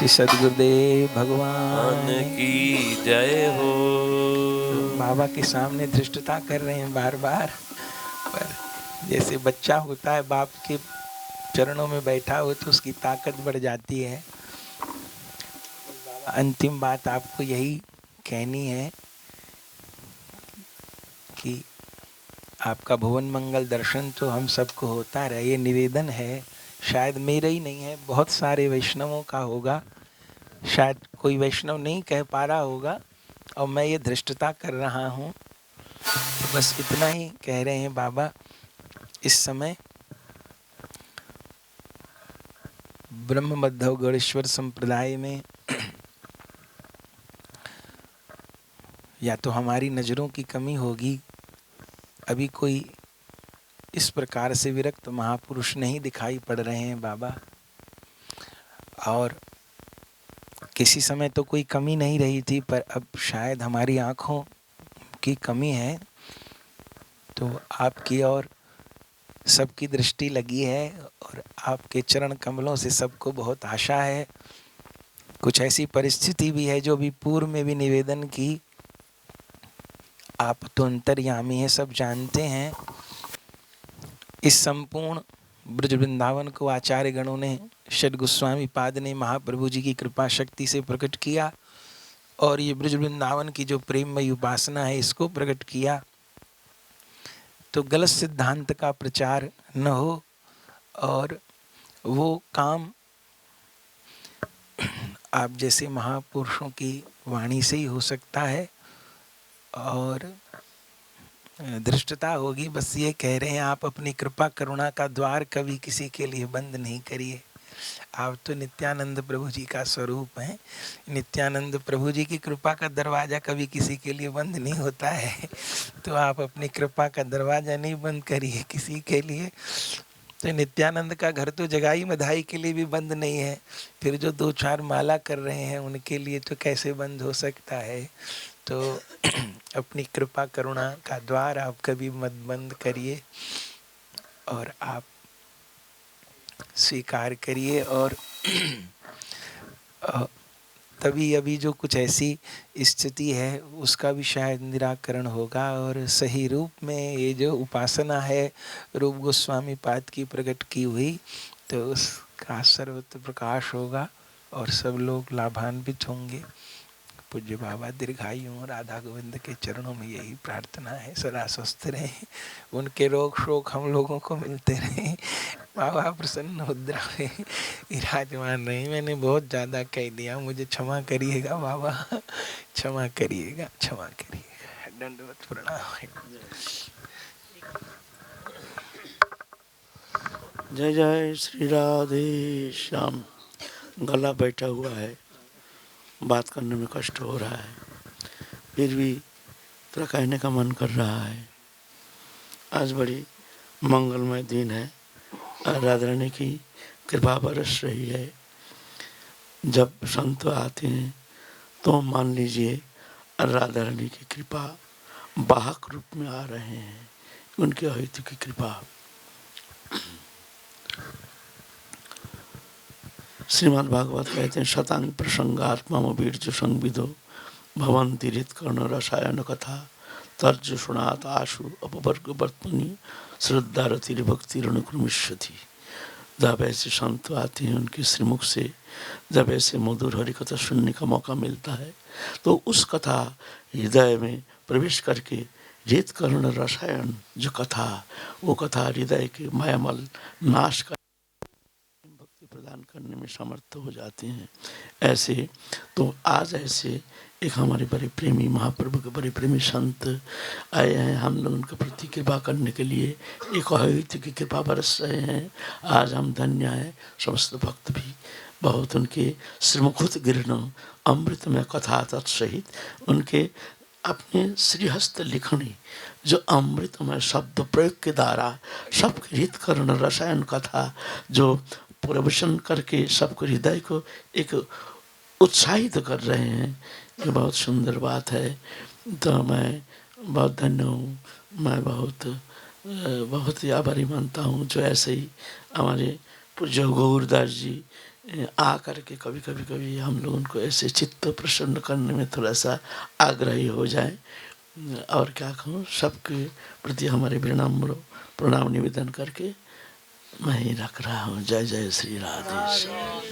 श्री सद्गुरुदेव भगवान की जय हो। तो बाबा के सामने धृष्टता कर रहे हैं बार बार, पर जैसे बच्चा होता है बाप के चरणों में बैठा हो तो उसकी ताकत बढ़ जाती है। बाबा अंतिम बात आपको यही कहनी है कि आपका भुवन मंगल दर्शन तो हम सबको होता रहे, ये निवेदन है। शायद मेरा ही नहीं है, बहुत सारे वैष्णवों का होगा, शायद कोई वैष्णव नहीं कह पा रहा होगा और मैं ये धृष्टता कर रहा हूँ। तो बस इतना ही कह रहे हैं बाबा। इस समय ब्रह्म मध्व गौड़ेश्वर संप्रदाय में या तो हमारी नज़रों की कमी होगी, अभी कोई इस प्रकार से विरक्त महापुरुष नहीं दिखाई पड़ रहे हैं बाबा, और किसी समय तो कोई कमी नहीं रही थी, पर अब शायद हमारी आँखों की कमी है। तो आपकी और सबकी दृष्टि लगी है और आपके चरण कमलों से सबको बहुत आशा है। कुछ ऐसी परिस्थिति भी है जो भी पूर्व में भी निवेदन की, आप तो अंतर्यामी हैं, सब जानते हैं। इस संपूर्ण ब्रज वृंदावन को आचार्य गणों ने, षड गोस्वामी पाद ने महाप्रभु जी की कृपा शक्ति से प्रकट किया और ये ब्रज वृंदावन की जो प्रेममयी उपासना है इसको प्रकट किया। तो गलत सिद्धांत का प्रचार न हो और वो काम आप जैसे महापुरुषों की वाणी से ही हो सकता है और धृष्टता होगी। बस ये कह रहे हैं आप अपनी कृपा करुणा का द्वार कभी किसी के लिए बंद नहीं करिए। आप तो नित्यानंद प्रभु जी का स्वरूप हैं। नित्यानंद प्रभु जी की कृपा का दरवाज़ा कभी किसी के लिए बंद नहीं होता है। तो आप अपनी कृपा का दरवाज़ा नहीं बंद करिए किसी के लिए। तो नित्यानंद का घर तो जगाई मधाई के लिए भी बंद नहीं है, फिर जो 2-4 माला कर रहे हैं उनके लिए तो कैसे बंद हो सकता है। तो अपनी कृपा करुणा का द्वार आप कभी मत बंद करिए और आप स्वीकार करिए। और तभी अभी जो कुछ ऐसी स्थिति है उसका भी शायद निराकरण होगा और सही रूप में ये जो उपासना है रूप गोस्वामी पाद की प्रकट की हुई, तो उसका सर्वत्र प्रकाश होगा और सब लोग लाभान्वित होंगे। पूज्य बाबा दीर्घायु हों, राधा गोविंद के चरणों में यही प्रार्थना है, सदा स्वस्थ रहें, उनके रोग शोक हम लोगों को मिलते रहें। बाबा प्रसन्न मुद्रा में विराजमान रहे। मैंने बहुत ज़्यादा कह दिया, मुझे क्षमा करिएगा बाबा, क्षमा करिएगा, क्षमा करिएगा। दंडवत प्रणाम। जय जय श्री राधे श्याम। गला बैठा हुआ है, बात करने में कष्ट हो रहा है, फिर भी थोड़ा कहने का मन कर रहा है। आज बड़ी मंगलमय दिन है, राधा रानी की कृपा बरस रही है। जब संत आते हैं तो मान लीजिए राधा रानी की कृपा वाहक रूप में आ रहे हैं, उनके अहितु की कृपा। श्रीमद् भागवत कहते हैं शतांग प्रसंगात्मा बीर्ज संविदो भवंति हृत्कर्ण रसायन कथा तर्ज सुनात आशु अपवर्ग वर्तनी श्रद्धा रति भक्ति रणक्रमिष्यति। जब ऐसे संत आते हैं उनके श्रीमुख से जब ऐसे मधुर हरि कथा सुनने का मौका मिलता है तो उस कथा हृदय में प्रवेश करके हृत्कर्ण रसायन जो कथा, वो कथा हृदय के मायामल नाश कर प्रदान करने में समर्थ हो जाते हैं। ऐसे तो आज ऐसे एक हमारे बड़े प्रेमी महाप्रभु के बड़े प्रेमी संत आए हैं, हम लोग उनके प्रति कृपा करने के लिए एक अहित की कृपा बरस रहे हैं। आज हम धन्य हैं, समस्त भक्त भी बहुत उनके श्रीमुखुत गिरनो अमृत में कथा तत्सहित उनके अपने श्रीहस्त लिखनी जो अमृतमय शब्द प्रयोग के द्वारा सबके हित करण रसायन कथा जो प्रवचन करके सबको हृदय को एक उत्साहित कर रहे हैं, ये बहुत सुंदर बात है। तो मैं बहुत धन्य हूँ, मैं बहुत ही आभारी मानता हूँ जो ऐसे ही हमारे पूज्य गौरदास जी आ करके कभी हम लोग उनको ऐसे चित्त प्रसन्न करने में थोड़ा सा आग्रही हो जाए। और क्या कहूँ, सबके प्रति हमारे विनम्र प्रणाम निवेदन करके मैं ही रख रहा हूँ। जय जय श्री राधेश्याम।